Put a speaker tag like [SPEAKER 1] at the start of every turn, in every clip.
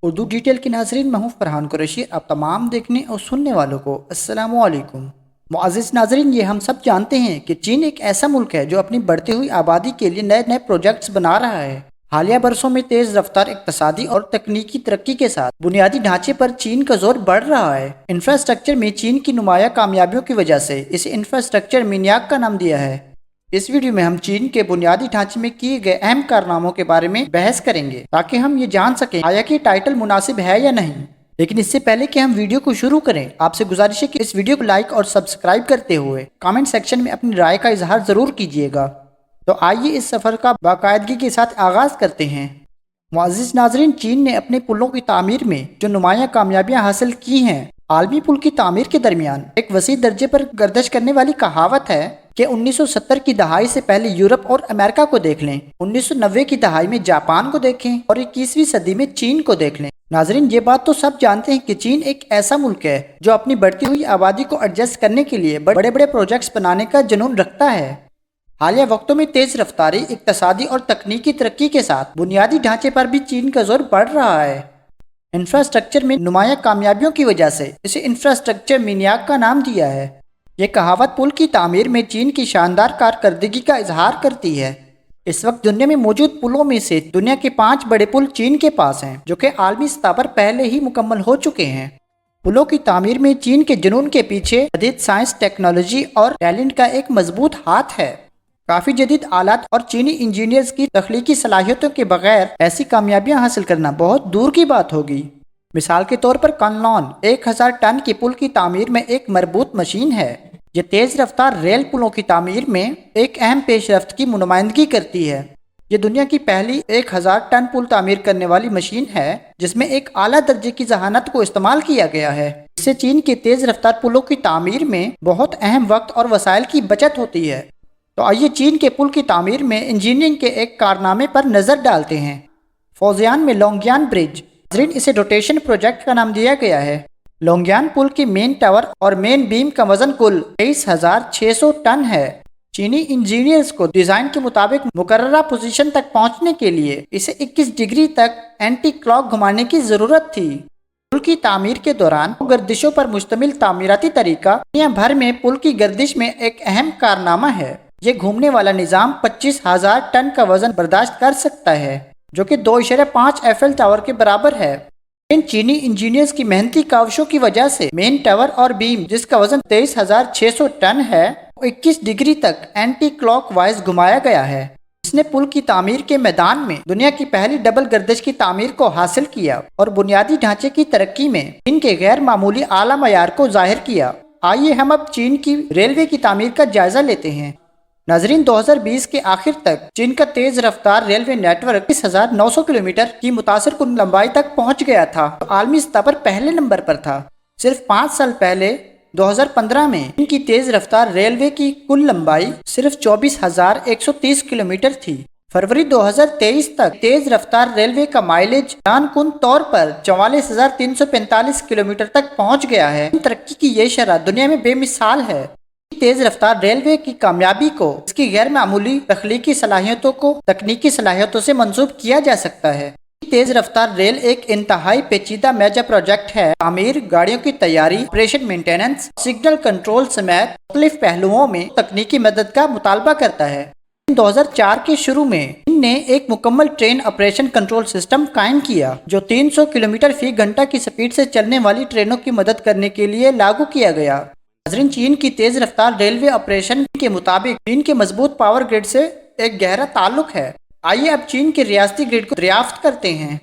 [SPEAKER 1] Urdu detail کے ناظرین، میں ہوں فرحان قریشی۔ آپ تمام دیکھنے اور سننے والوں کو السلام علیکم۔ معزز ناظرین، یہ ہم سب جانتے ہیں کہ چین ایک ایسا ملک ہے جو اپنی بڑھتی ہوئی آبادی کے لیے نئے نئے پروجیکٹس بنا رہا ہے۔ حالیہ برسوں میں تیز رفتار اقتصادی اور تکنیکی ترقی کے ساتھ بنیادی ڈھانچے پر چین کا زور بڑھ رہا ہے۔ انفراسٹرکچر میں چین کی نمایاں کامیابیوں کی وجہ سے اسے انفراسٹرکچر مینیاک کا نام دیا ہے۔ اس ویڈیو میں ہم چین کے بنیادی ڈھانچے میں کیے گئے اہم کارناموں کے بارے میں بحث کریں گے تاکہ ہم یہ جان سکیں آیا کہ ٹائٹل مناسب ہے یا نہیں۔ لیکن اس سے پہلے کہ ہم ویڈیو کو شروع کریں، آپ سے گزارش ہے کہ اس ویڈیو کو لائک اور سبسکرائب کرتے ہوئے کامنٹ سیکشن میں اپنی رائے کا اظہار ضرور کیجیے گا۔ تو آئیے اس سفر کا باقاعدگی کے ساتھ آغاز کرتے ہیں۔ معزز ناظرین، چین نے اپنے پلوں کی تعمیر میں جو نمایاں کامیابیاں حاصل کی ہیں، عالمی پل کی تعمیر کے درمیان ایک وسیع درجے پر گردش کرنے والی کہاوت ہے کہ 1970 کی دہائی سے پہلے یورپ اور امریکہ کو دیکھ لیں، 1990 کی دہائی میں جاپان کو دیکھیں اور 21ویں صدی میں چین کو دیکھ لیں۔ ناظرین، یہ بات تو سب جانتے ہیں کہ چین ایک ایسا ملک ہے جو اپنی بڑھتی ہوئی آبادی کو ایڈجسٹ کرنے کے لیے بڑے بڑے پروجیکٹس بنانے کا جنون رکھتا ہے۔ حالیہ وقتوں میں تیز رفتاری اقتصادی اور تکنیکی ترقی کے ساتھ بنیادی ڈھانچے پر بھی چین کا زور بڑھ رہا ہے۔ انفراسٹرکچر میں نمایاں کامیابیوں کی وجہ سے اسے انفراسٹرکچر مینیاک کا نام دیا ہے۔ یہ کہاوت پل کی تعمیر میں چین کی شاندار کارکردگی کا اظہار کرتی ہے۔ اس وقت دنیا میں موجود پلوں میں سے دنیا کے 5 بڑے پل چین کے پاس ہیں، جو کہ عالمی سطح پر پہلے ہی مکمل ہو چکے ہیں۔ پلوں کی تعمیر میں چین کے جنون کے پیچھے جدید سائنس، ٹیکنالوجی اور ٹیلنٹ کا ایک مضبوط ہاتھ ہے۔ کافی جدید آلات اور چینی انجینئرز کی تخلیقی صلاحیتوں کے بغیر ایسی کامیابیاں حاصل کرنا بہت دور کی بات ہوگی۔ مثال کے طور پر کانلون 1000 ٹن کی پل کی تعمیر میں ایک مربوط مشین ہے۔ یہ تیز رفتار ریل پلوں کی تعمیر میں ایک اہم پیش رفت کی نمائندگی کرتی ہے۔ یہ دنیا کی پہلی 1000 ٹن پل تعمیر کرنے والی مشین ہے جس میں ایک اعلیٰ درجے کی ذہانت کو استعمال کیا گیا ہے۔ اس سے چین کے تیز رفتار پلوں کی تعمیر میں بہت اہم وقت اور وسائل کی بچت ہوتی ہے۔ تو آئیے چین کے پل کی تعمیر میں انجینئرنگ کے ایک کارنامے پر نظر ڈالتے ہیں۔ فوزیان میں لونگیان برج، اسے روٹیشن پروجیکٹ کا نام دیا گیا ہے۔ لونگیان پل کی مین ٹاور اور مین بیم کا وزن کل 23,600 ٹن ہے۔ چینی انجینئرز کو ڈیزائن کے مطابق مقررہ پوزیشن تک پہنچنے کے لیے اسے 21 ڈگری تک اینٹی کلاک گھمانے کی ضرورت تھی۔ پل کی تعمیر کے دوران گردشوں پر مشتمل تعمیراتی طریقہ دنیا بھر میں پل کی گردش میں ایک اہم کارنامہ ہے۔ یہ گھومنے والا نظام 25,000 ٹن کا وزن برداشت کر سکتا ہے، جو کہ 2.5 ایفل ٹاور کے برابر ہے۔ ان چینی انجینئرز کی محنتی کاوشوں کی وجہ سے مین ٹاور اور بیم، جس کا وزن 23,600 ٹن ہے، 21 ڈگری تک اینٹی کلاک وائز گھمایا گیا ہے۔ اس نے پل کی تعمیر کے میدان میں دنیا کی پہلی ڈبل گردش کی تعمیر کو حاصل کیا اور بنیادی ڈھانچے کی ترقی میں ان کے غیر معمولی اعلیٰ معیار کو ظاہر کیا۔ آئیے ہم اب چین کی ریلوے کی تعمیر کا جائزہ لیتے ہیں۔ ناظرین، 2020 کے آخر تک چین کا تیز رفتار ریلوے نیٹ ورک 30,900 کلومیٹر کی متاثر کن لمبائی تک پہنچ گیا تھا، جو عالمی سطح پر پہلے نمبر پر تھا۔ صرف 5 سال پہلے 2015 میں ان کی تیز رفتار ریلوے کی کل لمبائی صرف 24,130 کلومیٹر تھی۔ فروری 2023 تک تیز رفتار ریلوے کا مائلیج جان کن طور پر 44,345 کلومیٹر تک پہنچ گیا ہے۔ ترقی کی یہ شرح دنیا میں بے مثال ہے۔ تیز رفتار ریلوے کی کامیابی کو اس کی غیر معمولی تخلیقی صلاحیتوں کو تکنیکی صلاحیتوں سے منسوب کیا جا سکتا ہے۔ تیز رفتار ریل ایک انتہائی پیچیدہ میجر پروجیکٹ ہے۔ تعمیر، گاڑیوں کی تیاری، آپریشن مینٹیننس، سگنل کنٹرول سمیت مختلف پہلوؤں میں تکنیکی مدد کا مطالبہ کرتا ہے۔ 2004 کے شروع میں ان نے ایک مکمل ٹرین آپریشن کنٹرول سسٹم قائم کیا جو 300 کلومیٹر فی گھنٹہ کی سپیڈ سے چلنے والی ٹرینوں کی مدد کرنے کے لیے لاگو کیا گیا۔ ناظرین، چین کی تیز رفتار ریلوے آپریشن کے مطابق چین کے مضبوط پاور گرڈ سے ایک گہرا تعلق ہے۔ آئیے اب چین کے ریاستی گرڈ کو دریافت کرتے ہیں۔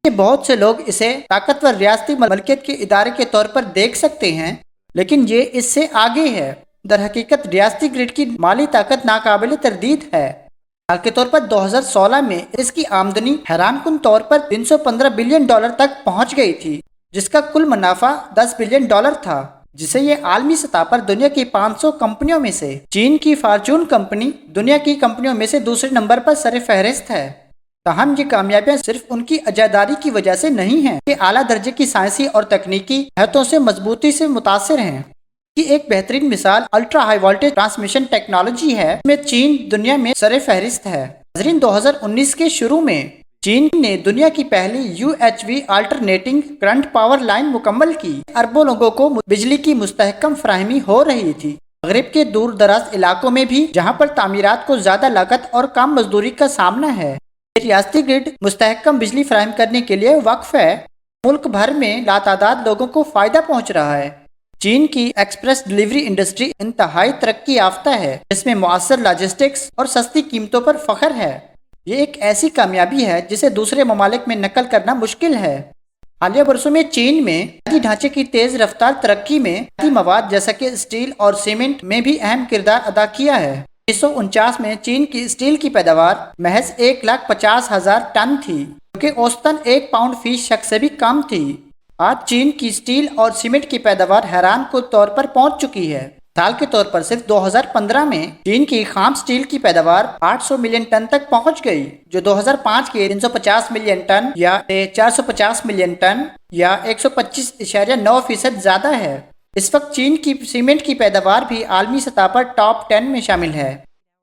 [SPEAKER 1] بہت سے لوگ اسے طاقتور ریاستی ملکیت کے ادارے کے طور پر دیکھ سکتے ہیں، لیکن یہ اس سے آگے ہے۔ در حقیقت ریاستی گرڈ کی مالی طاقت ناقابل تردید ہے۔ مثال کے طور پر 2016 میں اس کی آمدنی حیران کن طور پر $315 بلین تک پہنچ گئی تھی، جس کا کل منافع $10 بلین تھا، جسے یہ عالمی سطح پر دنیا کی 500 کمپنیوں میں سے چین کی فارچون کمپنی دنیا کی کمپنیوں میں سے دوسرے نمبر پر سر فہرست ہے۔ تاہم یہ کامیابیاں صرف ان کی عجائداری کی وجہ سے نہیں ہیں کہ اعلیٰ درجے کی سائنسی اور تکنیکی ہتھوں سے مضبوطی سے متاثر ہیں۔ کی ایک بہترین مثال ultra high voltage transmission technology ہے، جس میں چین دنیا میں سر فہرست ہے۔ ناظرین، 2019 کے شروع میں چین نے دنیا کی پہلی UHV alternating current power line مکمل کی۔ اربوں لوگوں کو بجلی کی مستحکم فراہمی ہو رہی تھی۔ مغرب کے دور دراز علاقوں میں بھی، جہاں پر تعمیرات کو زیادہ لاگت اور کم مزدوری کا سامنا ہے، ریاستی گرڈ مستحکم بجلی فراہم کرنے کے لیے وقف ہے۔ ملک بھر میں لاتعداد لوگوں کو فائدہ پہنچ رہا ہے۔ چین کی ایکسپریس ڈلیوری انڈسٹری انتہائی ترقی یافتہ ہے، جس میں مؤثر لاجسٹکس اور سستی قیمتوں پر فخر ہے۔ یہ ایک ایسی کامیابی ہے جسے دوسرے ممالک میں نقل کرنا مشکل ہے۔ حالیہ برسوں میں چین میں بنیادی ڈھانچے کی تیز رفتار ترقی میں بنیادی مواد جیسا کہ اسٹیل اور سیمنٹ میں بھی اہم کردار ادا کیا ہے۔ 1949 میں چین کی اسٹیل کی پیداوار محض 1,50,000 ٹن تھی، جو کہ اوسطاً 1 پاؤنڈ فی شخص سے بھی کم تھی۔ آج چین کی اسٹیل اور سیمنٹ کی پیداوار حیران کن طور پر پہنچ چکی ہے۔ مثال کے طور پر صرف 2015 میں چین کی خام اسٹیل کی پیداوار 800 ملین ٹن تک پہنچ گئی، جو 2005 کے 350 ملین ٹن یا 450 ملین ٹن یا 125.9% زیادہ ہے۔ اس وقت چین کی سیمنٹ کی پیداوار بھی عالمی سطح پر ٹاپ 10 میں شامل ہے۔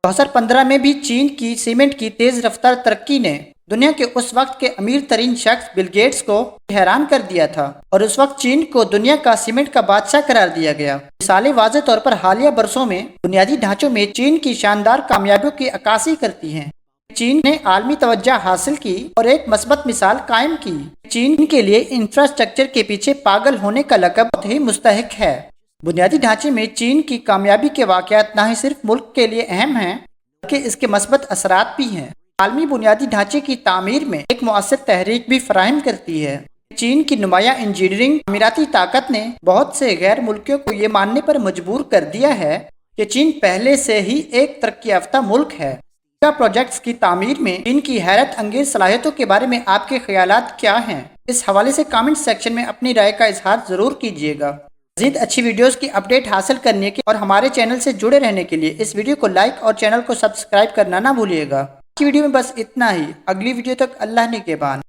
[SPEAKER 1] 2015 میں بھی چین کی سیمنٹ کی تیز رفتار ترقی نے دنیا کے اس وقت کے امیر ترین شخص بل گیٹس کو حیران کر دیا تھا، اور اس وقت چین کو دنیا کا سیمنٹ کا بادشاہ قرار دیا گیا۔ مثالیں واضح طور پر حالیہ برسوں میں بنیادی ڈھانچوں میں چین کی شاندار کامیابیوں کی عکاسی کرتی ہیں۔ چین نے عالمی توجہ حاصل کی اور ایک مثبت مثال قائم کی۔ چین کے لیے انفراسٹرکچر کے پیچھے پاگل ہونے کا لقب بہت ہی مستحق ہے۔ بنیادی ڈھانچے میں چین کی کامیابی کے واقعات نہ ہی صرف ملک کے لیے اہم ہیں، بلکہ اس کے مثبت اثرات بھی ہیں۔ عالمی بنیادی ڈھانچے کی تعمیر میں ایک مؤثر تحریک بھی فراہم کرتی ہے۔ چین کی نمایاں انجینئرنگ تعمیراتی طاقت نے بہت سے غیر ملکیوں کو یہ ماننے پر مجبور کر دیا ہے کہ چین پہلے سے ہی ایک ترقی یافتہ ملک ہے۔ پروجیکٹس کی تعمیر میں چین کی حیرت انگیز صلاحیتوں کے بارے میں آپ کے خیالات کیا ہیں؟ اس حوالے سے کامنٹ سیکشن میں اپنی رائے کا اظہار ضرور کیجیے گا۔ مزید اچھی ویڈیوز کی اپڈیٹ حاصل کرنے کے اور ہمارے چینل سے جڑے رہنے کے لیے اس ویڈیو کو لائک اور چینل کو سبسکرائب کرنا نہ بھولیے گا۔ آج کی ویڈیو میں بس اتنا ہی۔ اگلی ویڈیو تک اللہ نگہبان۔